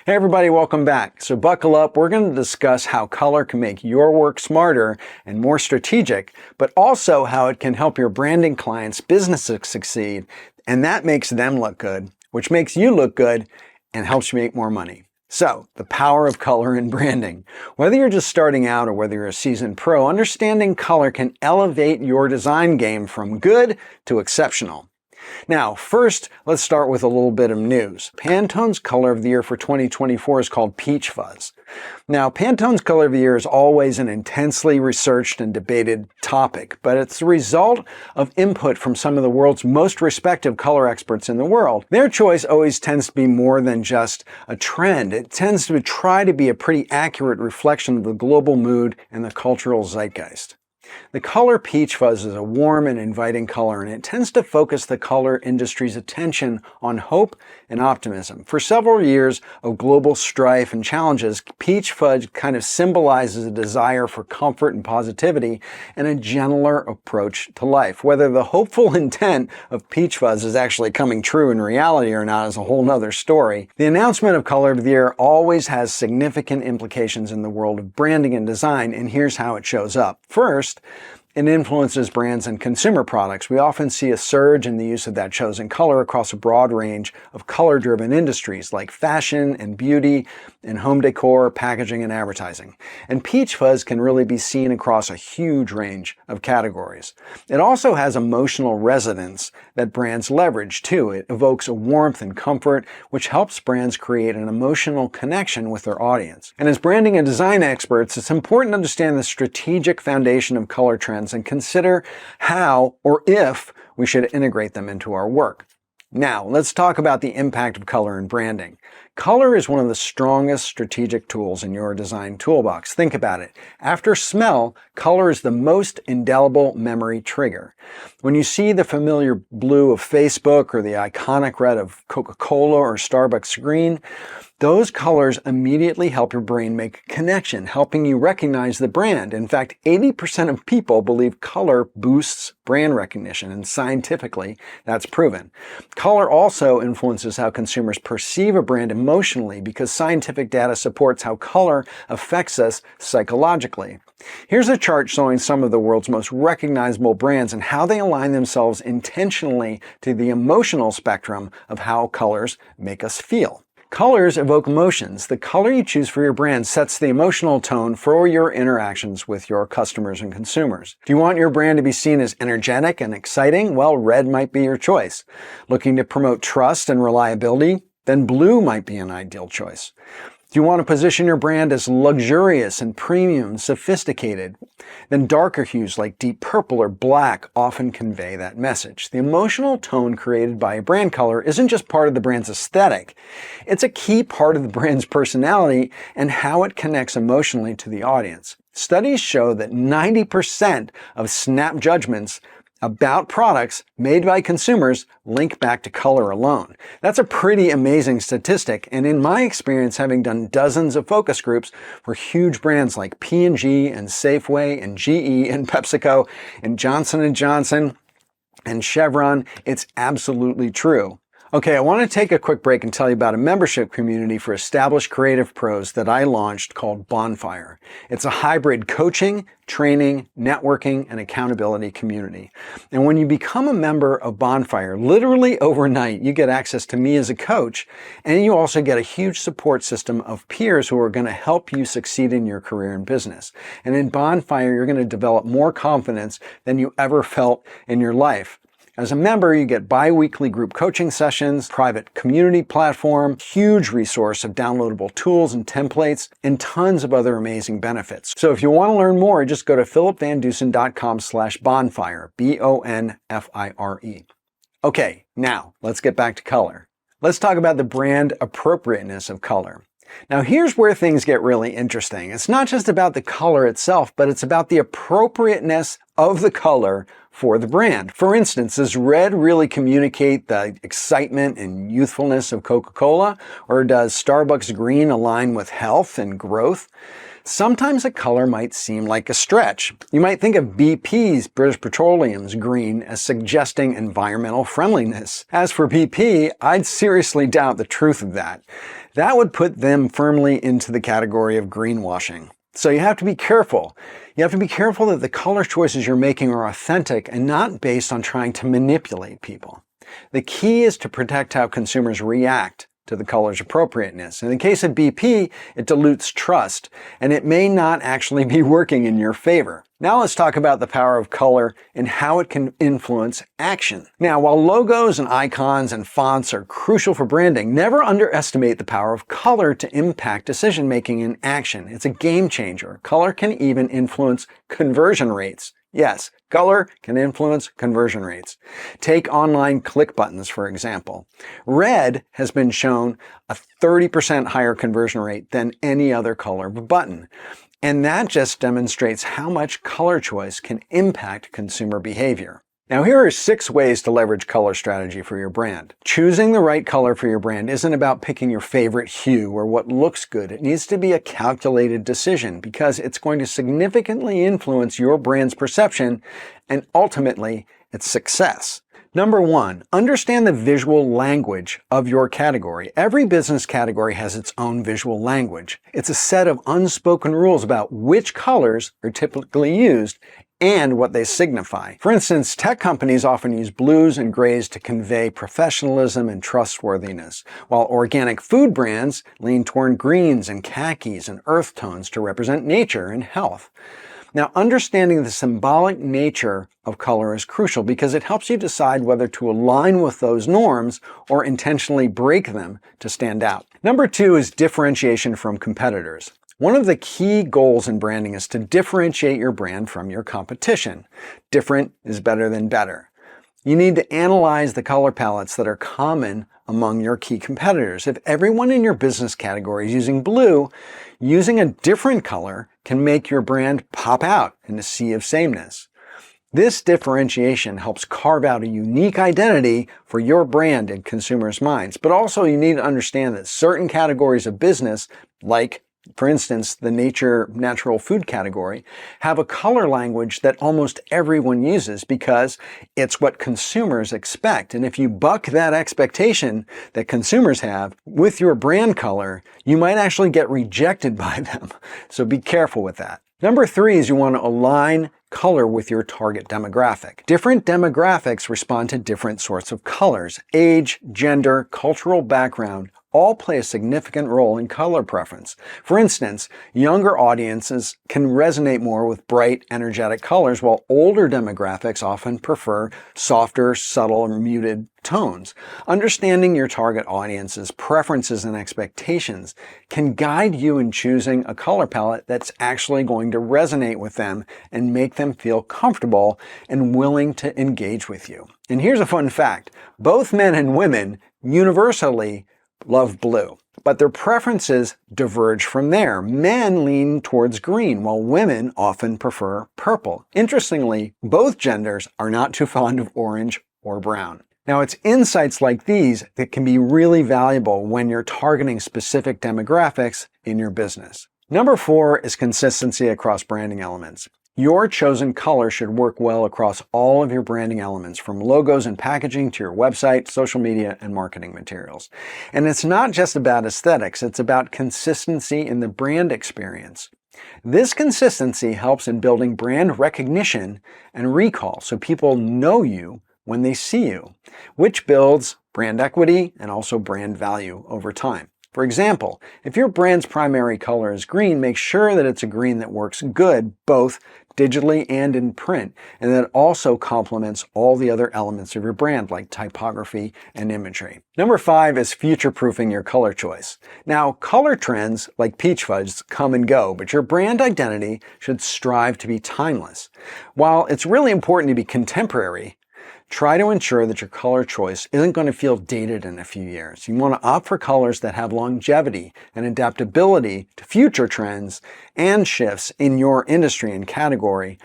Hey everybody, welcome back. So buckle up, we're going to discuss how color can make your work smarter and more strategic, but also how it can help your branding clients' businesses succeed, and that makes them look good, which makes you look good and helps you make more money. So, the power of color in branding. Whether you're just starting out or whether you're a seasoned pro, understanding color can elevate your design game from good to exceptional. Now, first, let's start with a little bit of news. Pantone's color of the year for 2024 is called Peach Fuzz. Now, Pantone's color of the year is always an intensely researched and debated topic, but it's the result of input from some of the world's most respected color experts in the world. Their choice always tends to be more than just a trend. It tends to try to be a pretty accurate reflection of the global mood and the cultural zeitgeist. The color Peach Fuzz is a warm and inviting color, and it tends to focus the color industry's attention on hope and optimism. For several years of global strife and challenges, Peach Fuzz kind of symbolizes a desire for comfort and positivity and a gentler approach to life. Whether the hopeful intent of Peach Fuzz is actually coming true in reality or not is a whole nother story. The announcement of Color of the Year always has significant implications in the world of branding and design, and here's how it shows up. First, it influences brands and consumer products. We often see a surge in the use of that chosen color across a broad range of color-driven industries like fashion and beauty and home decor, packaging, and advertising. And Peach Fuzz can really be seen across a huge range of categories. It also has emotional resonance that brands leverage too. It evokes a warmth and comfort, which helps brands create an emotional connection with their audience. And as branding and design experts, it's important to understand the strategic foundation of color trends and consider how or if we should integrate them into our work. Now, let's talk about the impact of color in branding. Color is one of the strongest strategic tools in your design toolbox. Think about it. After smell, color is the most indelible memory trigger. When you see the familiar blue of Facebook or the iconic red of Coca-Cola or Starbucks screen, those colors immediately help your brain make a connection, helping you recognize the brand. In fact, 80% of people believe color boosts brand recognition, and scientifically, that's proven. Color also influences how consumers perceive a brand emotionally because scientific data supports how color affects us psychologically. Here's a chart showing some of the world's most recognizable brands and how they align themselves intentionally to the emotional spectrum of how colors make us feel. Colors evoke emotions. The color you choose for your brand sets the emotional tone for your interactions with your customers and consumers. Do you want your brand to be seen as energetic and exciting? Well, red might be your choice. Looking to promote trust and reliability? Then blue might be an ideal choice. Do you want to position your brand as luxurious and premium and sophisticated? Then darker hues like deep purple or black often convey that message. The emotional tone created by a brand color isn't just part of the brand's aesthetic. It's a key part of the brand's personality and how it connects emotionally to the audience. Studies show that 90% of snap judgments about products made by consumers link back to color alone. That's a pretty amazing statistic, and in my experience, having done dozens of focus groups for huge brands like P&G and Safeway and GE and PepsiCo and Johnson & Johnson and Chevron, it's absolutely true. Okay, I want to take a quick break and tell you about a membership community for established creative pros that I launched called Bonfire. It's a hybrid coaching, training, networking, and accountability community. And when you become a member of Bonfire, literally overnight, you get access to me as a coach, and you also get a huge support system of peers who are going to help you succeed in your career and business. And in Bonfire, you're going to develop more confidence than you ever felt in your life. As a member, you get bi-weekly group coaching sessions, private community platform, huge resource of downloadable tools and templates, and tons of other amazing benefits. So if you want to learn more, just go to philipvandusen.com/bonfire, BONFIRE. Okay, now let's get back to color. Let's talk about the brand appropriateness of color. Now here's where things get really interesting. It's not just about the color itself, but it's about the appropriateness of the color for the brand. For instance, does red really communicate the excitement and youthfulness of Coca-Cola? Or does Starbucks green align with health and growth? Sometimes a color might seem like a stretch. You might think of BP's, British Petroleum's, green as suggesting environmental friendliness. As for BP, I'd seriously doubt the truth of that. That would put them firmly into the category of greenwashing. So you have to be careful. You have to be careful that the color choices you're making are authentic and not based on trying to manipulate people. The key is to protect how consumers react to the color's appropriateness. In the case of BP, it dilutes trust, and it may not actually be working in your favor. Now let's talk about the power of color and how it can influence action. Now, while logos and icons and fonts are crucial for branding, never underestimate the power of color to impact decision-making and action. It's a game changer. Color can even influence conversion rates. Yes, color can influence conversion rates. Take online click buttons, for example. Red has been shown a 30% higher conversion rate than any other color of a button. And that just demonstrates how much color choice can impact consumer behavior. Now, here are 6 ways to leverage color strategy for your brand. Choosing the right color for your brand isn't about picking your favorite hue or what looks good. It needs to be a calculated decision because it's going to significantly influence your brand's perception and ultimately its success. Number 1, understand the visual language of your category. Every business category has its own visual language. It's a set of unspoken rules about which colors are typically used and what they signify. For instance, tech companies often use blues and grays to convey professionalism and trustworthiness, while organic food brands lean toward greens and khakis and earth tones to represent nature and health. Now, understanding the symbolic nature of color is crucial because it helps you decide whether to align with those norms or intentionally break them to stand out. Number 2 is differentiation from competitors. One of the key goals in branding is to differentiate your brand from your competition. Different is better than better. You need to analyze the color palettes that are common among your key competitors. If everyone in your business category is using blue, using a different color can make your brand pop out in a sea of sameness. This differentiation helps carve out a unique identity for your brand in consumers' minds. But also you need to understand that certain categories of business, like for instance, the natural food category, have a color language that almost everyone uses because it's what consumers expect. And if you buck that expectation that consumers have with your brand color, you might actually get rejected by them. So be careful with that. Number 3 is you want to align color with your target demographic. Different demographics respond to different sorts of colors. Age, gender, cultural background all play a significant role in color preference. For instance, younger audiences can resonate more with bright, energetic colors, while older demographics often prefer softer, subtle, and muted tones. Understanding your target audience's preferences and expectations can guide you in choosing a color palette that's actually going to resonate with them and make them feel comfortable and willing to engage with you. And here's a fun fact. Both men and women universally love blue, but their preferences diverge from there. Men lean towards green, while women often prefer purple. Interestingly, both genders are not too fond of orange or brown. Now, it's insights like these that can be really valuable when you're targeting specific demographics in your business. Number 4 is consistency across branding elements. Your chosen color should work well across all of your branding elements, from logos and packaging to your website, social media, and marketing materials. And it's not just about aesthetics, it's about consistency in the brand experience. This consistency helps in building brand recognition and recall, so people know you when they see you, which builds brand equity and also brand value over time. For example, if your brand's primary color is green, make sure that it's a green that works good both digitally and in print, and that also complements all the other elements of your brand like typography and imagery. Number 5 is future-proofing your color choice. Now, color trends like peach fuzz come and go, but your brand identity should strive to be timeless. While it's really important to be contemporary, try to ensure that your color choice isn't going to feel dated in a few years. You want to opt for colors that have longevity and adaptability to future trends and shifts in your industry and category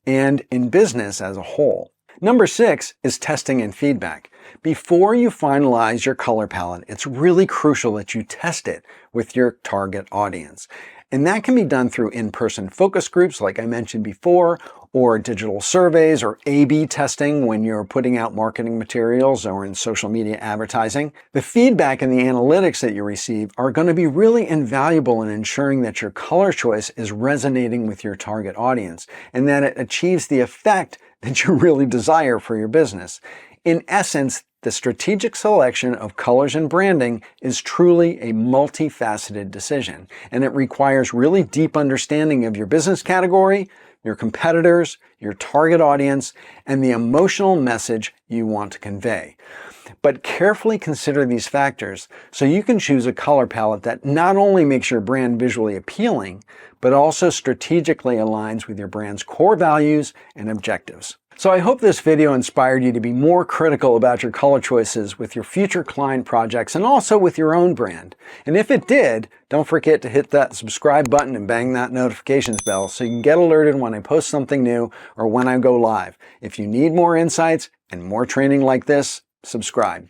and in business as a whole. Number 6 is testing and feedback. Before you finalize your color palette, it's really crucial that you test it with your target audience. And that can be done through in-person focus groups, like I mentioned before, or digital surveys, or A/B testing when you're putting out marketing materials or in social media advertising. The feedback and the analytics that you receive are going to be really invaluable in ensuring that your color choice is resonating with your target audience and that it achieves the effect that you really desire for your business. In essence, the strategic selection of colors and branding is truly a multifaceted decision, and it requires really deep understanding of your business category, your competitors, your target audience, and the emotional message you want to convey. But carefully consider these factors so you can choose a color palette that not only makes your brand visually appealing, but also strategically aligns with your brand's core values and objectives. So I hope this video inspired you to be more critical about your color choices with your future client projects and also with your own brand. And if it did, don't forget to hit that subscribe button and bang that notifications bell so you can get alerted when I post something new or when I go live. If you need more insights and more training like this, subscribe.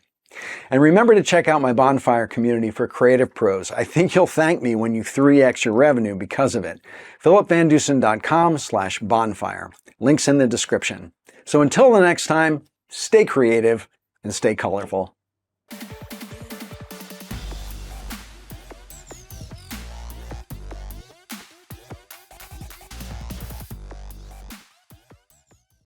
And remember to check out my Bonfire community for creative pros. I think you'll thank me when you 3x your revenue because of it. philipvandusen.com/bonfire. Links in the description. So until the next time, stay creative and stay colorful.